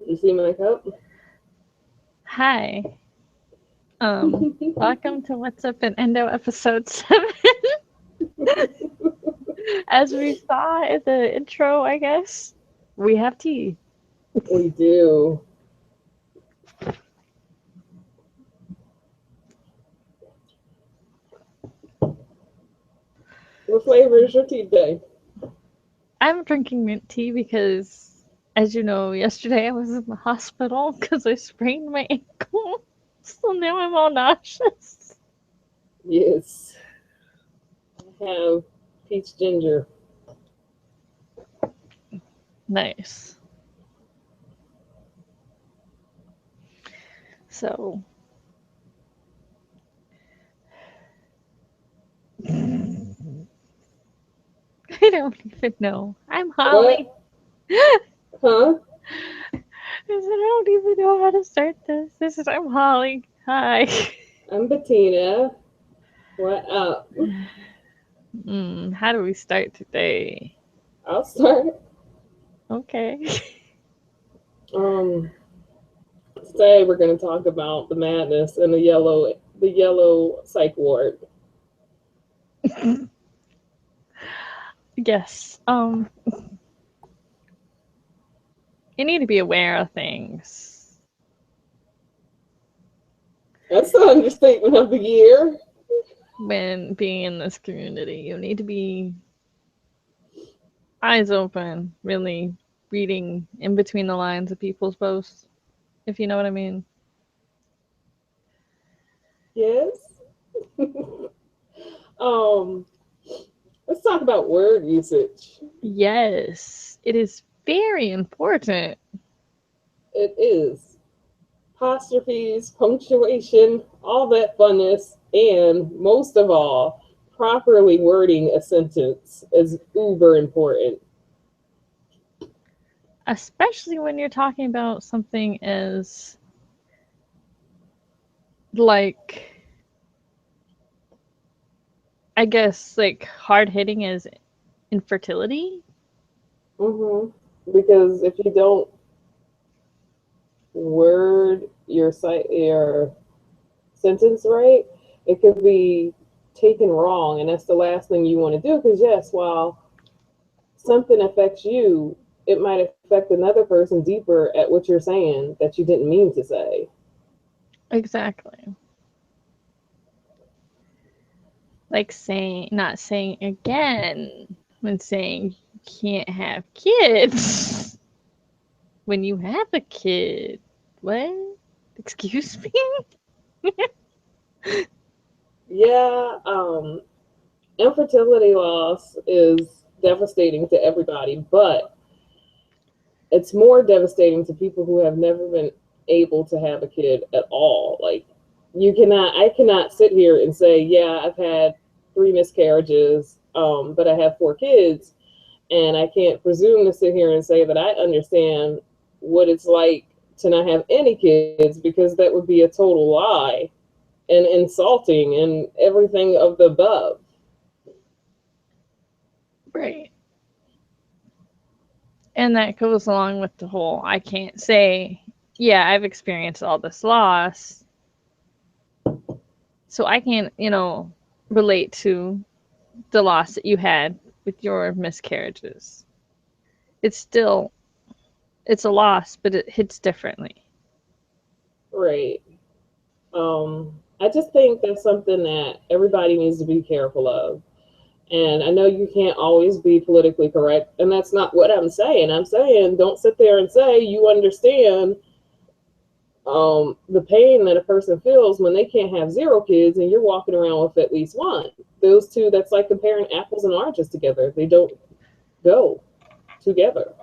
You see my cup? Hi. Welcome to What's Up in Endo episode 7. As we saw in the intro, I guess, we have tea. We do. What flavor is your tea day? I'm drinking mint tea because, as you know, yesterday I was in the hospital because I sprained my ankle. So now I'm all nauseous. Yes. I have peach ginger. Nice. So, I don't even know. I'm What? Holly. Huh? I don't even know how to start this. I'm Holly. Hi. I'm Bettina. What up? How do we start today? I'll start. Okay. Um, Today we're going to talk about the madness in the yellow psych ward. Yes. You need to be aware of things That's the understatement of the year. when being in this community. You need to be eyes open, really reading in between the lines of people's posts, if you know what I mean. Yes. um, let's talk about word usage. Yes, it is very important. It is apostrophes, punctuation, all that funness, and most of all, properly wording a sentence is uber important. Especially when you're talking about something as like I guess like hard hitting as infertility. Because if you don't word your sentence right, it could be taken wrong, and that's the last thing you want to do. Because yes, while something affects you, it might affect another person deeper at what you're saying that you didn't mean to say. Exactly. Like saying not saying again when saying you can't have kids when you have a kid. What? Excuse me? Yeah, infertility loss is devastating to everybody, but it's more devastating to people who have never been able to have a kid at all. Like, I cannot sit here and say, yeah, I've had three miscarriages, but I have four kids, and I can't presume to sit here and say that I understand what it's like to not have any kids, because that would be a total lie and insulting and everything of the above. Right. And that goes along with the whole I can't say, yeah, I've experienced all this loss, so I can't, relate to the loss that you had with your miscarriages. It's still it's a loss, but it hits differently. Right. I just think that's something that everybody needs to be careful of. And I know you can't always be politically correct, and that's not what I'm saying. I'm saying don't sit there and say you understand the pain that a person feels when they can't have zero kids and you're walking around with at least one. Those two, that's like comparing apples and oranges together. They don't go together.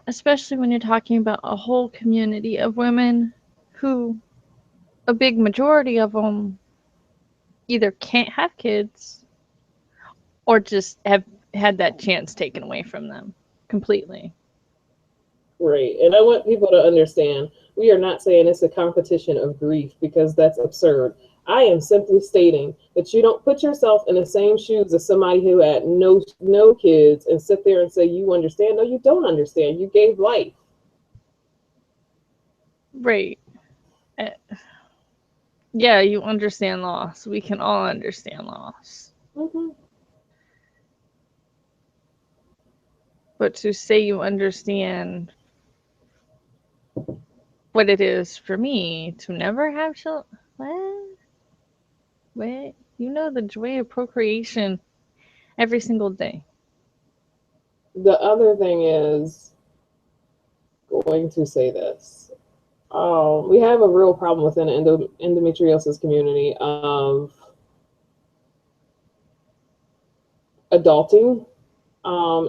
Especially when you're talking about a whole community of women who a big majority of them either can't have kids or just have had that chance taken away from them completely. Right. And I want people to understand we are not saying it's a competition of grief, because that's absurd. I am simply stating that you don't put yourself in the same shoes as somebody who had no kids and sit there and say you understand. No, you don't understand. You gave life. Right. Uh, Yeah, you understand loss. We can all understand loss. Mm-hmm. But to say you understand what it is for me to never have children, what? What? You know the joy of procreation every single day. The other thing is going to say this. We have a real problem within the endometriosis community of adulting.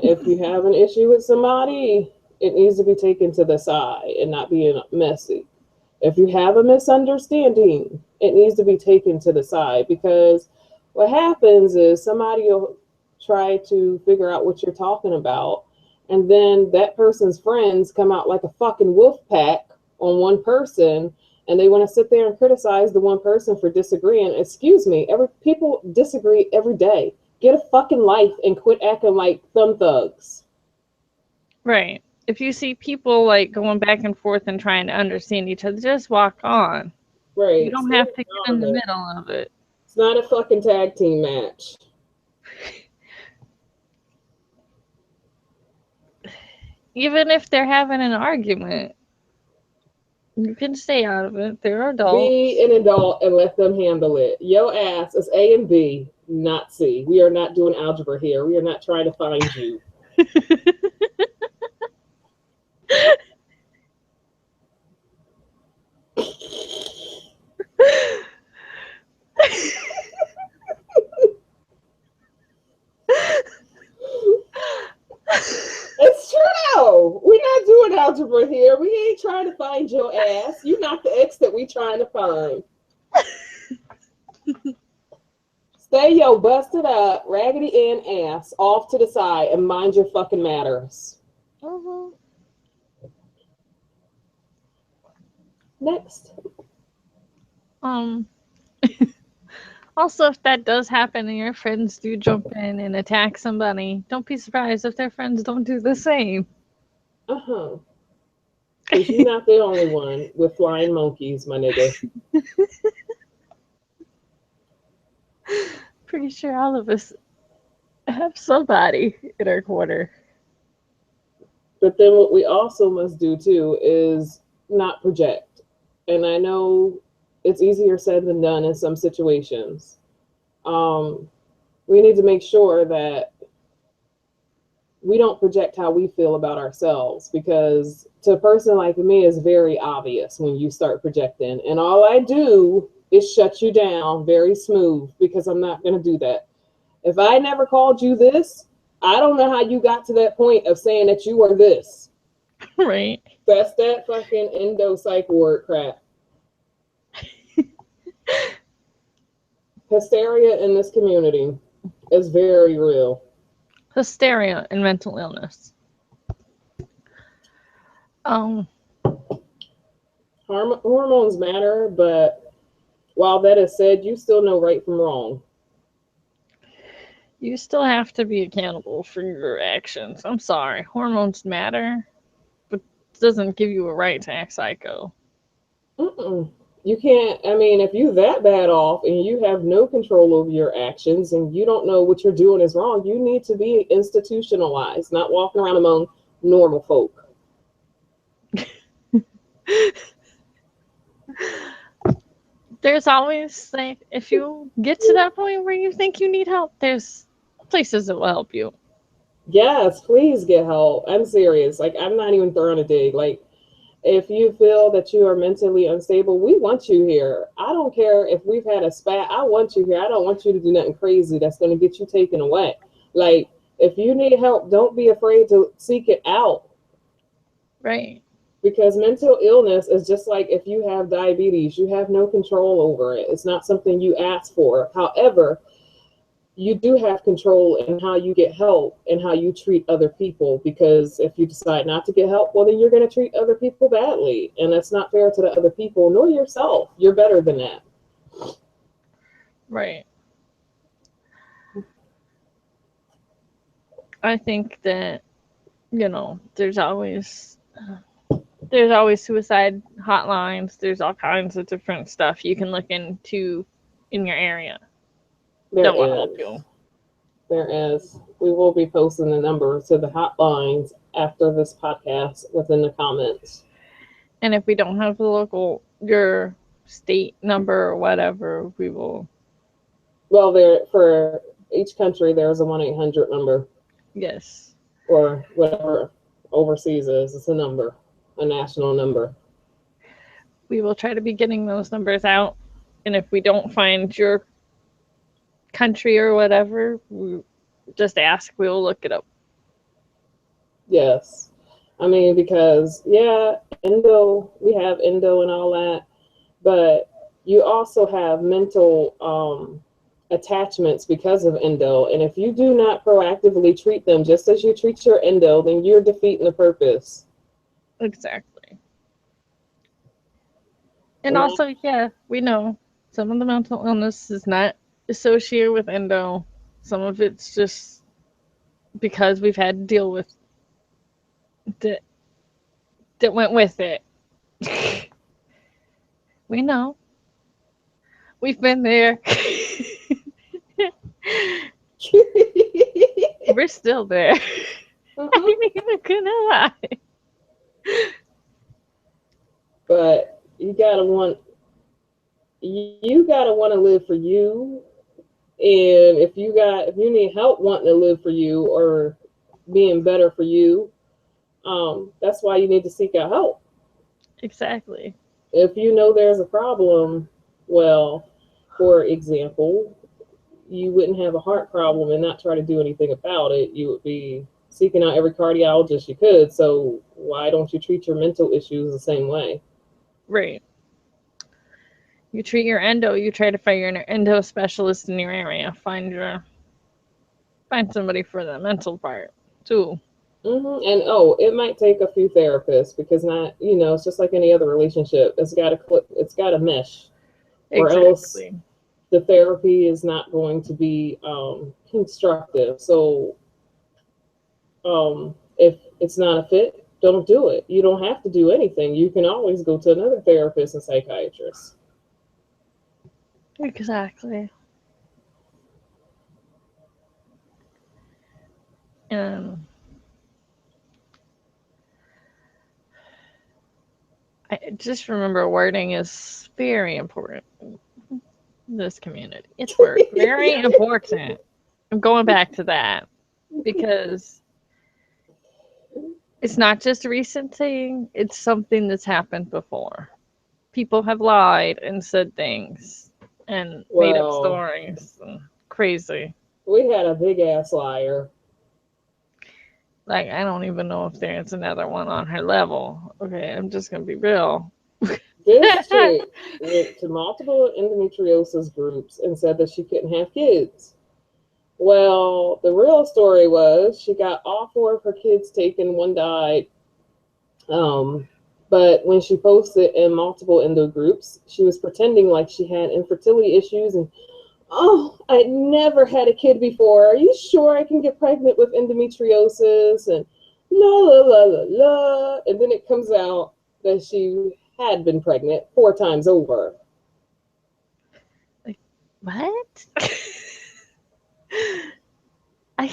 If you have an issue with somebody, it needs to be taken to the side and not being messy. If you have a misunderstanding, it needs to be taken to the side because what happens is somebody will try to figure out what you're talking about, and then that person's friends come out like a fucking wolf pack on one person, and they want to sit there and criticize the one person for disagreeing. Excuse me, every people disagree every day. Get a fucking life and quit acting like thumb thugs. Right. If you see people like going back and forth and trying to understand each other, just walk on. You Right. don't Stay have to get out in of the it. middle of it. It's not a fucking tag team match. Even if they're having an argument, you can stay out of it. They're Be adults. an adult and let them handle it. Yo ass is A and B, not C. We are not doing algebra here. We are not trying to find you. It's true. We're not doing algebra here. We ain't trying to find your ass. You not the X that we trying to find. Stay yo busted up, raggedy Ann ass off to the side and mind your fucking matters. Mhm. Next. Um. Also, if that does happen and your friends do jump in and attack somebody, don't be surprised if their friends don't do the same. Uh-huh. Because you're not the only one with flying monkeys, my nigga. Pretty sure all of us have somebody in our corner. But then what we also must do too is not project. And I know it's easier said than done in some situations. Um, we need to make sure that we don't project how we feel about ourselves because to a person like me it's very obvious when you start projecting. And all I do is shut you down very smooth because I'm not going to do that. If I never called you this, I don't know how you got to that point of saying that you are this. Right. That's that fucking endo psych ward crap. Hysteria in this community is very real. Hysteria and mental illness. Um, Hormones matter, but while that is said, you still know right from wrong. you still have to be accountable for your actions. I'm sorry. Hormones matter, but it doesn't give you a right to act psycho. Mm-mm. You can't, I mean, if you that bad off and you have no control over your actions and you don't know what you're doing is wrong, you need to be institutionalized, not walking around among normal folk. There's always like if you get to that point where you think you need help, there's places that will help you. Yes, please get help. I'm serious. Like, I'm not even throwing a dig. Like, if you feel that you are mentally unstable, we want you here. I don't care if we've had a spat. I want you here. I don't want you to do nothing crazy that's going to get you taken away. Like, if you need help, don't be afraid to seek it out Right. because mental illness is just like if you have diabetes, you have no control over it. It's not something you ask for. However, you do have control in how you get help and how you treat other people because if you decide not to get help, well then you're going to treat other people badly and that's not fair to the other people nor yourself. You're better than that. Right. I think that there's always suicide hotlines. There's all kinds of different stuff you can look into in your area There that will help is. you. There is. We will be posting the number to the hotlines after this podcast within the comments. And if we don't have the local, your state number or whatever, we will. Well, there for each country, there's a 1-800 number, Yes. or whatever overseas is. It's a number, a national number. We will try to be getting those numbers out. And if we don't find your country or whatever, we just ask. We will look it up. Yes. I mean, because, yeah, endo, we have endo and all that, but you also have mental attachments because of endo. And if you do not proactively treat them just as you treat your endo, then you're defeating the purpose. Exactly. And And I, also, yeah, we know some of the mental illness is not associated with endo. Some of it's just because we've had to deal with that that went with it. We know. We've been there. We're still there. I Mhm. ain't even gonna lie. But you gotta want to live for you. And if you need help wanting to live for you or being better for you, that's why you need to seek out help. Exactly. If you know there's a problem, well, for example, you wouldn't have a heart problem and not try to do anything about it. You would be seeking out every cardiologist you could. So why don't you treat your mental issues the same way? Right. You treat your endo, you try to find your endo specialist in your area. Find somebody for the mental part too. And oh, it might take a few therapists because not, it's just like any other relationship. It's got to click. It's got to mesh, or else Exactly. the therapy is not going to be constructive. So if it's not a fit, don't do it. You don't have to do anything. You can always go to another therapist and psychiatrist. Exactly. And I just remember wording is very important in this community. It's very important. I'm going back to that because it's not just a recent thing, it's something that's happened before. People have lied and said things and made up Well, stories. And crazy. we had a big ass liar. Like, I don't even know if there's another one on her level. Okay, I'm just going to be real. This chick went to multiple endometriosis groups and said that she couldn't have kids. Well, the real story was she got all four of her kids taken, one died. Um, but when she posted in multiple endo groups, she was pretending like she had infertility issues and, oh, I never had a kid before. Are you sure I can get pregnant with endometriosis? And la la la la la. And then it comes out that she had been pregnant 4 times over. Like, what? I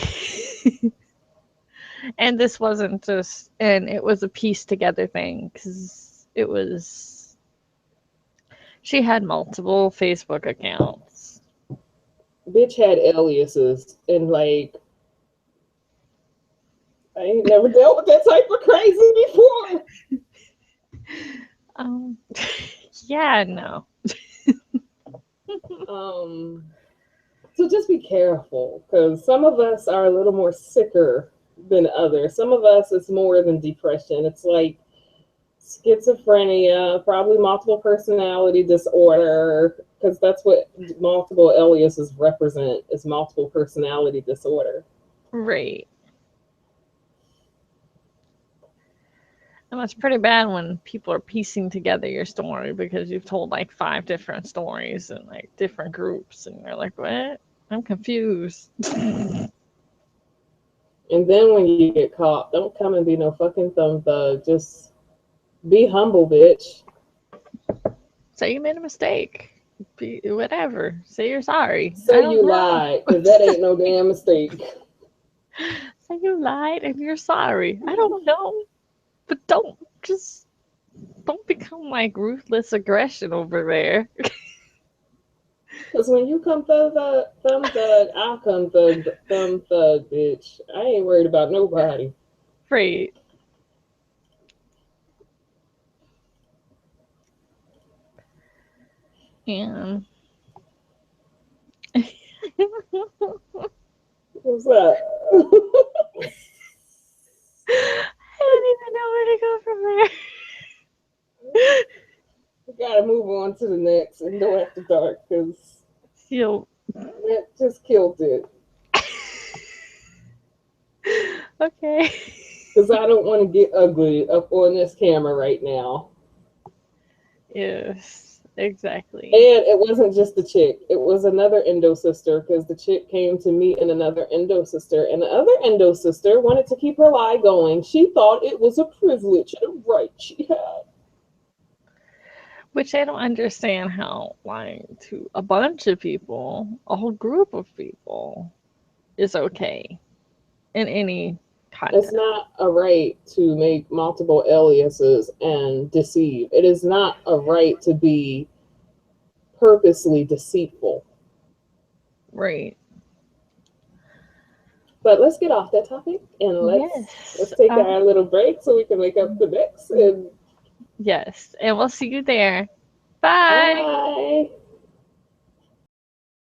and this wasn't just, and it was a piece together thing because it was, she had multiple Facebook accounts. Bitch had aliases and like I ain't never dealt with that type of crazy before. Um, yeah, no. Um, so just be careful because some of us are a little more sicker than others. Some of us it's more than depression. It's like schizophrenia, probably multiple personality disorder, because that's what multiple aliases represent is multiple personality disorder. Right. And that's pretty bad when people are piecing together your story because you've told like 5 different stories and like different groups, and you're like, what? I'm confused. And then when you get caught, don't come and be no fucking thumb thug. Just be humble, bitch. Say you made a mistake. Whatever. Say you're sorry. I Say don't you know. lied, because that ain't no damn mistake. Say you lied and you're sorry. I don't know. But don't become like ruthless aggression over there. Because when you come thumb thug, I'll come thumb thug, bitch. I ain't worried about nobody. Right. And What's that? I don't even know where to go from there. We gotta move on to the next and go after dark, because Yo. that just killed it. Okay. Because I don't want to get ugly up on this camera right now. Yes, exactly. And it wasn't just the chick, it was another Endo sister, because the chick came to meet and another Endo sister, and the other Endo sister wanted to keep her lie going. She thought it was a privilege and a right she had. Which I don't understand how lying to a bunch of people, a whole group of people, is okay in any It's context. not a right to make multiple aliases and deceive. It is not a right to be purposely deceitful. Right. But let's get off that topic and let's Yes. take our little break so we can make up the next. And Yes. And we'll see you there. Bye. bye.